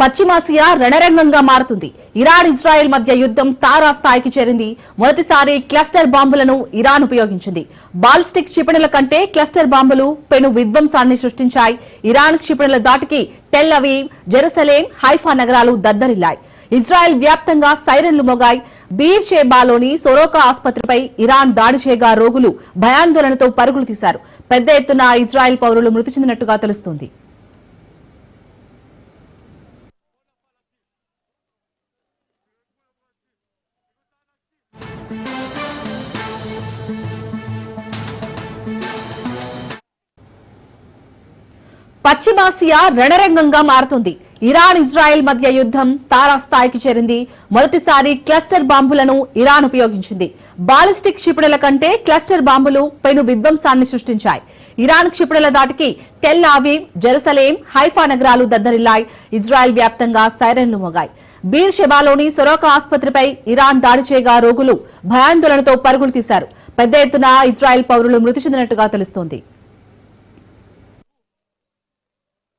పశ్చిమాసియా రణరంగంగా మారుతుంది. Iran Israel మధ్య యుద్ధం తారాస్థాయికి చేరింది. మొదటిసారి క్లస్టర్ బాంబులను ఇరాన్ ఉపయోగించింది. బాలిస్టిక్ క్షిపణుల కంటే క్లస్టర్ బాంబులు పెను విధ్వంసాన్ని సృష్టించాయి. ఇరాన్ క్షిపణుల దాటికి టెల్ అవీవ్, జెరూసలేం, హైఫా నగరాలు దద్దరిల్లాయి. ఇజ్రాయెల్ వ్యాప్తంగా సైరన్లు మోగాయి. బీర్ షేబాలోని సొరోకా ఆసుపత్రిపై ఇరాన్ దాడి చేయగా రోగులు భయాందోళనతో పరుగులు తీశారు. పెద్ద ఎత్తున ఇజ్రాయెల్ పౌరులు మృతి చెందినట్టుగా తెలుస్తోంది. పశ్చిమాసియా రణరంగంగా మారుతుంది. ఇరాన్ ఇజ్రాయెల్ మధ్య యుద్ధం తారాస్థాయికి చేరింది. మొదటిసారి క్లస్టర్ బాంబులను ఇరాన్ ఉపయోగించింది. బాలిస్టిక్ క్షిపణుల కంటే క్లస్టర్ బాంబులు పెను విధ్వంసాన్ని సృష్టించాయి. ఇరాన్ క్షిపణుల దాటికి టెల్ అవీవ్, జెరూసలేం, హైఫా నగరాలు దద్దరిల్లాయి. ఇజ్రాయెల్ వ్యాప్తంగా సైరన్లు మోగాయి. బీర్ షెబాలోని సొరోకా ఆసుపత్రిపై ఇరాన్ దాడి చేయగా రోగులు భయాందోళనతో పరుగులు తీశారు. పెద్ద ఎత్తున ఇజ్రాయెల్ పౌరులు మృతి చెందినట్టుగా తెలుస్తోంది.